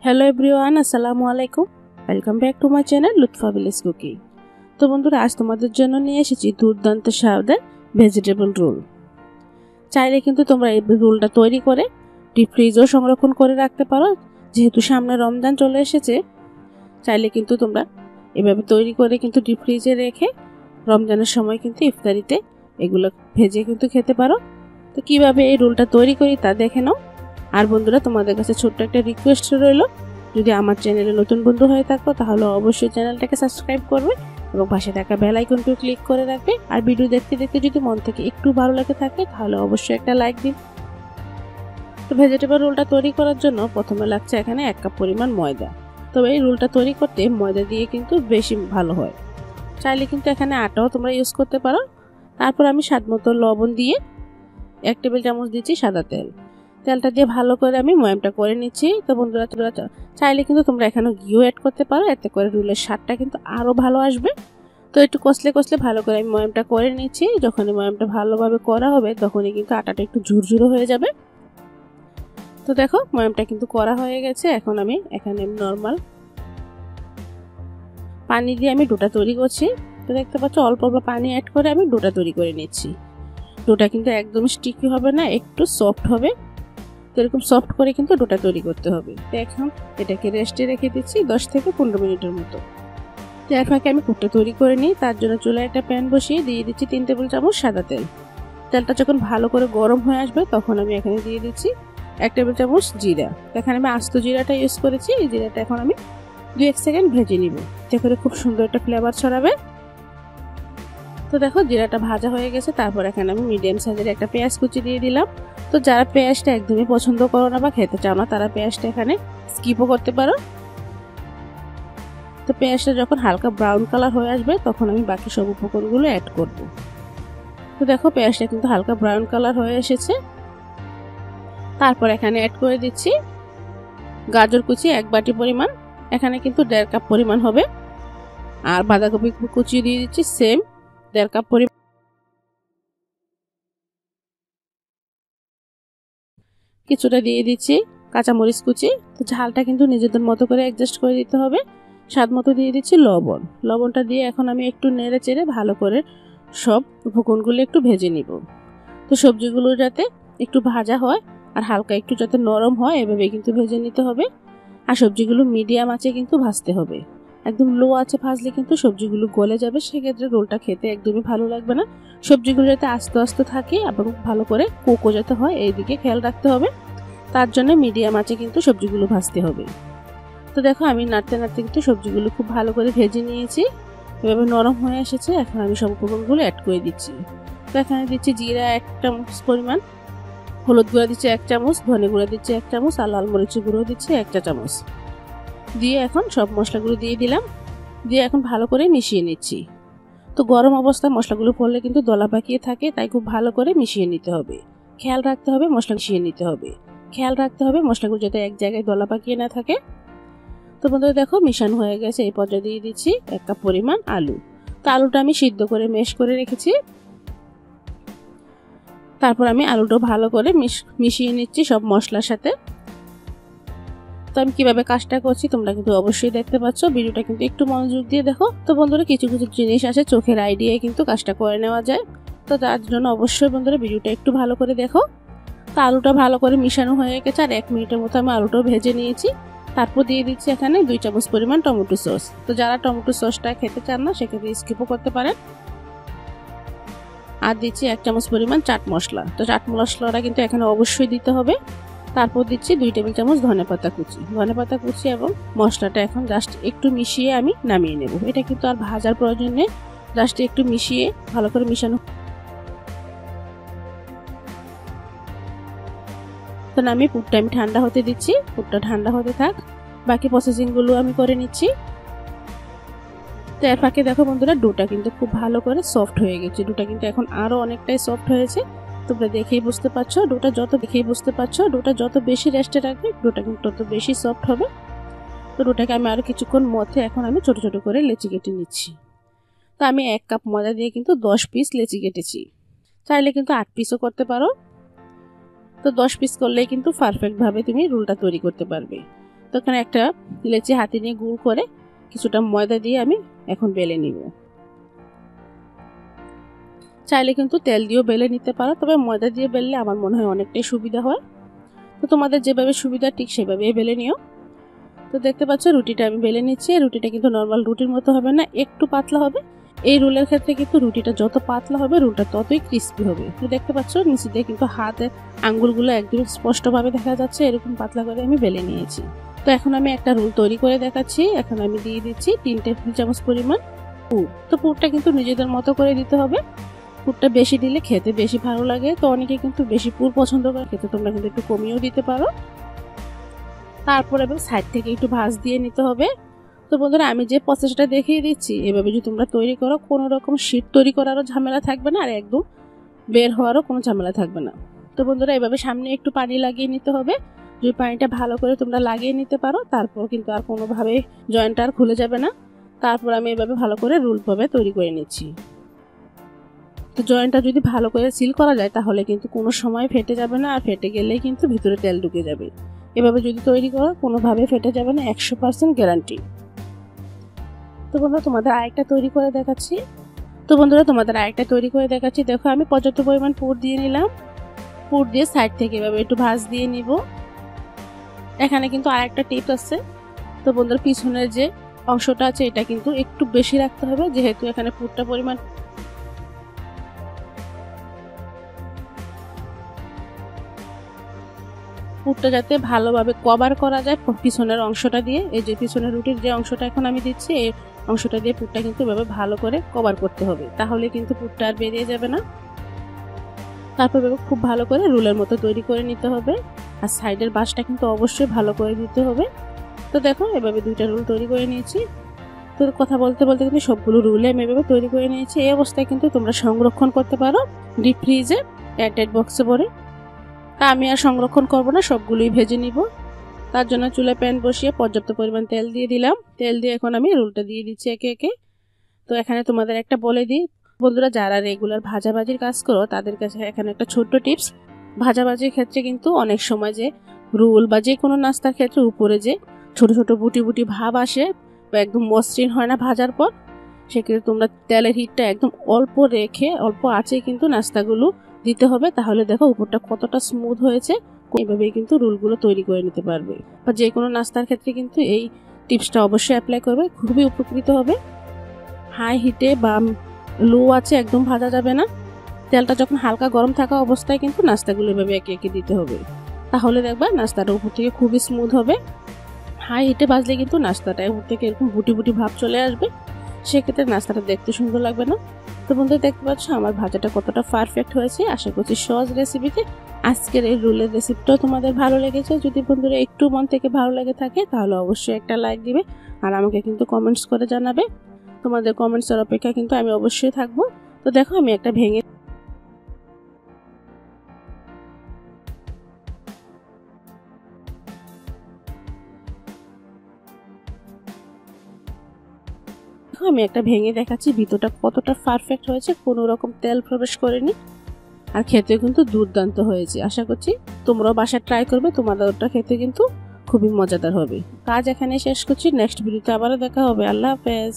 Hello everyone, আসসালামু আলাইকুম। Welcome back to my channel Lutfa village cooking. তো বন্ধুরা, আজ তোমাদের জন্য নিয়ে এসেছি দুর্দান্ত স্বাদের ভেজিটেবল রোল। চাইলে কিন্তু তোমরা এই রোলটা তৈরি করে ডিপ ফ্রিজেও সংরক্ষণ করে রাখতে পারো। যেহেতু সামনে রমজান চলে এসেছে, চাইলে কিন্তু তোমরা এভাবে তৈরি করে কিন্তু ডিপ ফ্রিজে রেখে রমজানের সময় কিন্তু ইফতারিতে এগুলো ভেজে কিন্তু খেতে পারো। তো কিভাবে এই রোলটা তৈরি করি তা দেখে নাও। আর বন্ধুরা, তোমাদের কাছে ছোট্ট একটা রিকোয়েস্ট রইল, যদি আমার চ্যানেলে নতুন বন্ধু হয়ে থাকো তাহলে অবশ্যই চ্যানেলটাকে সাবস্ক্রাইব করবে এবং পাশে থাকা বেল আইকনটিও ক্লিক করে রাখবে। আর ভিডিও দেখতে দেখতে যদি মন থেকে একটু ভালো লাগে থাকে তাহলে অবশ্যই একটা লাইক দিন। তো ভেজিটেবল রোলটা তৈরি করার জন্য প্রথমে লাগছে এখানে 1 কাপ পরিমাণ ময়দা। তবে এই রোলটা তৈরি করতে ময়দা দিয়ে কিন্তু বেশি ভালো হয়। চাইলে কিন্তু এখানে আটাও তোমরা ইউজ করতে পারো। তারপর আমি স্বাদমতো লবণ দিয়ে 1 টেবিল চামচ দিচ্ছি সাদা তেল। তেলটা দিয়ে ভালো করে আমি ময়ামটা করে নিচ্ছি। তো বন্ধুরা, চাইলে কিন্তু তোমরা এখানে ঘিও অ্যাড করতে পারো, এতে করে রোলের স্বাদটা কিন্তু আরও ভালো আসবে। তো একটু কষলে কষলে ভালো করে আমি ময়ামটা করে নিচ্ছি। যখনই ময়ামটা ভালোভাবে করা হবে তখনই কিন্তু আটাটা একটু ঝুরঝুরো হয়ে যাবে। তো দেখো, ময়ামটা কিন্তু করা হয়ে গেছে। এখন আমি এখানে নর্মাল পানি দিয়ে আমি ডোটা তৈরি করছি। তো দেখতে পাচ্ছ, অল্প অল্প পানি অ্যাড করে আমি ডোটা তৈরি করে নিচ্ছি। ডোটা কিন্তু একদম স্টিকি হবে না, একটু সফট হবে। তো এরকম সফট করে কিন্তু ডোটা তৈরি করতে হবে। তো এখন এটাকে রেস্টে রেখে দিচ্ছি 10 থেকে 15 মিনিটের মতো। তো এর ফাঁকে আমি পুরটা তৈরি করে নিই। তার জন্য চুলায় একটা প্যান বসিয়ে দিয়ে দিচ্ছি 3 টেবিল চামচ সাদা তেল। তেলটা যখন ভালো করে গরম হয়ে আসবে তখন আমি এখানে দিয়ে দিচ্ছি 1 টেবিল চামচ জিরা। এখানে আমি আস্ত জিরাটা ইউজ করেছি। এই জিরাটা এখন আমি 2-1 সেকেন্ড ভেজে নিব, এতে করে খুব সুন্দর একটা ফ্লেভার ছড়াবে। তো দেখো, জিরাটা ভাজা হয়ে গেছে। তারপর এখানে আমি মিডিয়াম সাইজের একটা পেঁয়াজ কুচি দিয়ে দিলাম। তো যারা পেঁয়াজটা একদমই পছন্দ করো না বা খেতে চাও না, তারা পেঁয়াজটা এখানে স্কিপও করতে পারো। তো পেঁয়াজটা যখন হালকা ব্রাউন কালার হয়ে আসবে তখন আমি বাকি সব উপকরণগুলো অ্যাড করব। তো দেখো, পেঁয়াজটা কিন্তু হালকা ব্রাউন কালার হয়ে এসেছে। তারপর এখানে অ্যাড করে দিচ্ছি গাজর কুচি 1 বাটি পরিমাণ। এখানে কিন্তু 1.5 কাপ পরিমাণ হবে। আর বাঁধাকপি কুচি দিয়ে দিচ্ছি সেম 1.5 কাপ পরিমাণ। কিছুটা দিয়ে দিচ্ছি কাঁচামরিচ কুচি। তো ঝালটা কিন্তু নিজেদের মতো করে অ্যাডজাস্ট করে দিতে হবে। স্বাদ মতো দিয়ে দিচ্ছি লবণ। লবণটা দিয়ে এখন আমি একটু নেড়ে চেড়ে ভালো করে সব উপকরণগুলো একটু ভেজে নিব। তো সবজিগুলো যাতে একটু ভাজা হয় আর হালকা একটু যাতে নরম হয় এভাবে কিন্তু ভেজে নিতে হবে। আর সবজিগুলো মিডিয়াম আঁচে কিন্তু ভাজতে হবে। একদম লো আঁচে ভাজলে কিন্তু সবজিগুলো গলে যাবে, সেক্ষেত্রে রোলটা খেতে একদমই ভালো লাগবে না। সবজিগুলো যাতে আস্তে আস্তে থাকে এবং ভালো করে কুকও যাতে হয় এই দিকে খেয়াল রাখতে হবে। তার জন্য মিডিয়াম আঁচে কিন্তু সবজিগুলো ভাজতে হবে। তো দেখো, আমি নাড়তে নাড়তে কিন্তু সবজিগুলো খুব ভালো করে ভেজে নিয়েছি। এভাবে নরম হয়ে এসেছে। এখন আমি সব উপকরণগুলো অ্যাড করে দিচ্ছি। তো এখানে দিচ্ছি জিরা 1 চামচ পরিমাণ, হলুদ গুঁড়া দিচ্ছি 1 চামচ, ধনে গুঁড়া দিচ্ছি 1 চামচ, আর লাল মরিচের গুঁড়ো দিচ্ছি 1 চা চামচ। দিয়ে এখন সব মশলাগুলো দিয়ে দিলাম। দিয়ে এখন ভালো করে মিশিয়ে নিচ্ছি। তো গরম অবস্থায় মশলাগুলো পড়লে কিন্তু দলা পাকিয়ে থাকে, তাই খুব ভালো করে মিশিয়ে নিতে হবে। খেয়াল রাখতে হবে মশলা মিশিয়ে নিতে হবে। খেয়াল রাখতে হবে মশলাগুলো যাতে এক জায়গায় দলা পাকিয়ে না থাকে। তো বন্ধুরা দেখো, মিশানো হয়ে গেছে। এই পর্যায়ে দিয়ে দিচ্ছি 1 কাপ পরিমাণ আলু। তো আলুটা আমি সিদ্ধ করে ম্যাশ করে রেখেছি। তারপর আমি আলুটা ভালো করে মিশিয়ে নিচ্ছি সব মশলার সাথে। তো আমি কিভাবে কাজটা করছি তোমরা কিন্তু অবশ্যই দেখতে পাচ্ছ। ভিডিওটা কিন্তু একটু মনোযোগ দিয়ে দেখো। তো বন্ধুরা, কিছু কিছু জিনিস আছে চোখের আইডিয়ায় কিন্তু কাজটা করে নেওয়া যায়। তো তার জন্য অবশ্যই বন্ধুরা ভিডিওটা একটু ভালো করে দেখো। তো আলুটা ভালো করে মিশানো হয়ে গেছে। আর 1 মিনিটের মতো আমি আলুটাও ভেজে নিয়েছি। তারপর দিয়ে দিচ্ছি এখানে 2 চামচ পরিমাণ টমেটো সস। তো যারা টমেটো সসটা খেতে চান না সেক্ষেত্রে স্কিপও করতে পারেন। আর দিচ্ছি 1 চামচ পরিমাণ চাট মশলা। তো চাট মশলাটা কিন্তু এখানে অবশ্যই দিতে হবে। তারপর দিচ্ছি 2 টেবিল চামচ ধনেপাতা কুচি। ধনেপাতা কুচি এবং মশলাটা এখন জাস্ট একটু মিশিয়ে আমি নামিয়ে নেব। এটা কিন্তু আর ভাজার প্রয়োজন নেই, জাস্ট একটু মিশিয়ে ভালো করে মিশানো। তো আমি পুরটা ঠান্ডা হতে দিচ্ছি। পুরটা ঠান্ডা হতে থাক, বাকি প্রসেসিংগুলো আমি করে নিচ্ছি। তো এর ফাঁকে দেখো বন্ধুরা, ডোটা কিন্তু খুব ভালো করে সফট হয়ে গেছে। ডোটা কিন্তু এখন আরও অনেকটাই সফট হয়েছে। তোমরা দেখেই বুঝতে পারছো, ডোটা যত বেশি রেস্টে রাখবে ডোটা কিন্তু তত বেশি সফট হবে। তো ডোটাকে আমি আরও কিছুক্ষণ মধ্যে এখন আমি ছোট ছোট করে লেচি কেটে নিচ্ছি। তো আমি 1 কাপ ময়দা দিয়ে কিন্তু 10 পিস লেচি কেটেছি। চাইলে কিন্তু 8 পিসও করতে পারো। তো 10 পিস করলেই কিন্তু পারফেক্টভাবে তুমি রোলটা তৈরি করতে পারবে। তো এখানে একটা লেচি হাতে নিয়ে গুঁড়ো করে কিছুটা ময়দা দিয়ে আমি এখন বেলে নিব। চাইলে কিন্তু তেল দিয়েও বেলে নিতে পারো, তবে ময়দা দিয়ে বেললে আমার মনে হয় অনেকটাই সুবিধা হয়। তো তোমাদের যেভাবে সুবিধা ঠিক সেভাবে বেলে নিও। তো দেখতে পাচ্ছ রুটিটা আমি বেলে নিচ্ছি। রুটিটা কিন্তু নর্মাল রুটির মতো হবে না, একটু পাতলা হবে। এই রোলের ক্ষেত্রে কিন্তু রুটিটা যত পাতলা হবে রোলটা ততই ক্রিস্পি হবে। তো দেখতে পাচ্ছ নিচে দিয়ে কিন্তু হাতের আঙ্গুলগুলো একদম স্পষ্টভাবে দেখা যাচ্ছে, এরকম পাতলা করে আমি বেলে নিয়েছি। তো এখন আমি একটা রোল তৈরি করে দেখাচ্ছি। এখন আমি দিয়ে দিচ্ছি 3 টেবিল চামচ পরিমাণ পুর। তো পুরটা কিন্তু নিজেদের মতো করে দিতে হবে। পুরটা বেশি দিলে খেতে বেশি ভালো লাগে, তো অনেকে কিন্তু বেশি পুর পছন্দ করে খেতে, তোমরা কিন্তু একটু কমিয়েও দিতে পারো। তারপর এবং সাইড থেকে একটু ভাঁজ দিয়ে নিতে হবে। তো বন্ধুরা আমি যে প্রসেসটা দেখিয়ে দিচ্ছি এভাবে যদি তোমরা তৈরি করো কোনো রকম শীট তৈরি করারও ঝামেলা থাকবে না, আর একদম বের হওয়ারও কোনো ঝামেলা থাকবে না। তো বন্ধুরা এভাবে সামনে একটু পানি লাগিয়ে নিতে হবে। যদি পানিটা ভালো করে তোমরা লাগিয়ে নিতে পারো তারপর কিন্তু আর কোনোভাবে জয়েন্টটা আর খুলে যাবে না। তারপর আমি এভাবে ভালো করে রোলভাবে তৈরি করে নিচ্ছি। তো জয়েন্টটা যদি ভালো করে সিল করা যায় তাহলে কিন্তু কোনো সময় ফেটে যাবে না, আর ফেটে গেলেই কিন্তু ভিতরে তেল ঢুকে যাবে। এভাবে যদি তৈরি করো কোনোভাবে ফেটে যাবে না, 100% গ্যারান্টি। তো বন্ধুরা তোমাদের আরেকটা তৈরি করে দেখাচ্ছি। দেখো আমি পর্যাপ্ত পরিমাণ পুর দিয়ে নিলাম। পুর দিয়ে সাইড থেকে এভাবে একটু ভাঁজ দিয়ে নিব। এখানে কিন্তু আরেকটা টিপস আছে। তো বন্ধুরা পিছনের যে অংশটা আছে এটা কিন্তু একটু বেশি রাখতে হবে, যেহেতু এখানে পুরটা পরিমাণ পুরটা যাতে ভালোভাবে কভার করা যায় পিছনের অংশটা দিয়ে। এই যে পিছনের রুটির যে অংশটা এখন আমি দিচ্ছি এই অংশটা দিয়ে পুরটা কিন্তু এভাবে ভালো করে কভার করতে হবে, তাহলে কিন্তু পুরটা আর বেরিয়ে যাবে না। তারপর খুব ভালো করে রোলের মতো তৈরি করে নিতে হবে, আর সাইডের বাঁশটা কিন্তু অবশ্যই ভালো করে দিতে হবে। তো দেখো এভাবে 2টা রোল তৈরি করে নিয়েছি। তো কথা বলতে বলতে কিন্তু সবগুলো রোলে আমি এভাবে তৈরি করে নিয়েছি। এই অবস্থায় কিন্তু তোমরা সংরক্ষণ করতে পারো ডিপ ফ্রিজে এয়ারটাইট বক্সে ভরে। তা আমি আর সংরক্ষণ করব না, সবগুলোই ভেজে নিব। তার জন্য চুলায় প্যান বসিয়ে পর্যাপ্ত পরিমাণ তেল দিয়ে দিলাম। তেল দিয়ে এখন আমি রোলটা দিয়ে দিচ্ছি একে একে। তো এখানে তোমাদের একটা বলে দিই বন্ধুরা, যারা রেগুলার ভাজাভাজির কাজ করো তাদের কাছে এখানে একটা ছোট্ট টিপস। ভাজাভাজির ক্ষেত্রে কিন্তু অনেক সময় যে রোল বা যে কোনো নাস্তার ক্ষেত্রে উপরে যে ছোট ছোট বুটি বুটি ভাব আসে বা একদম মসৃণ হয় না ভাজার পর, সেক্ষেত্রে তোমরা তেলের হিটটা একদম অল্প রেখে অল্প আঁচে কিন্তু নাস্তাগুলো দিতে হবে, তাহলে দেখো উপরটা কতটা স্মুথ হয়েছে। এইভাবেই কিন্তু রোলগুলো তৈরি করে নিতে পারবে। বা যে কোনো নাস্তার ক্ষেত্রে কিন্তু এই টিপসটা অবশ্যই অ্যাপ্লাই করবে, খুবই উপকৃত হবে। হাই হিটে বা লো আছে একদম ভাজা যাবে না। তেলটা যখন হালকা গরম থাকা অবস্থায় কিন্তু নাস্তাগুলো এভাবে একে একে দিতে হবে, তাহলে দেখবা নাস্তাটা উপর থেকে খুবই স্মুথ হবে। হাই হিটে ভাজলে কিন্তু নাস্তাটা উপর থেকে এরকম বুটি বুটি ভাব চলে আসবে, সেক্ষেত্রে নাস্তাটা দেখতে সুন্দর লাগবে না। তো বন্ধুরা দেখতে পাচ্ছ আমার ভাজাটা কতটা পারফেক্ট হয়েছে। আশা করছি সহজ রেসিপিতে আজকের এই রোলের রেসিপিটাও তোমাদের ভালো লেগেছে। যদি বন্ধুরা একটু মন থেকে ভালো লেগে থাকে তাহলে অবশ্যই একটা লাইক দিবে, আর আমাকে কিন্তু কমেন্টস করে জানাবে। তোমাদের কমেন্টসের অপেক্ষা কিন্তু আমি অবশ্যই থাকবো। তো দেখো আমি একটা ভেঙে দেখাচ্ছি ভিতরটা কতটা পারফেক্ট হয়েছে, কোনো রকম তেল প্রবেশ করেনি, আর খেতে কিন্তু দুর্দান্ত হয়েছে। আশা করছি তোমরাও বাসায় ট্রাই করবে, তোমাদের ওটা খেতে কিন্তু খুবই মজাদার হবে। কাজ এখানে শেষ করছি, নেক্সট ভিডিওতে আবারও দেখা হবে। আল্লাহ হাফেজ।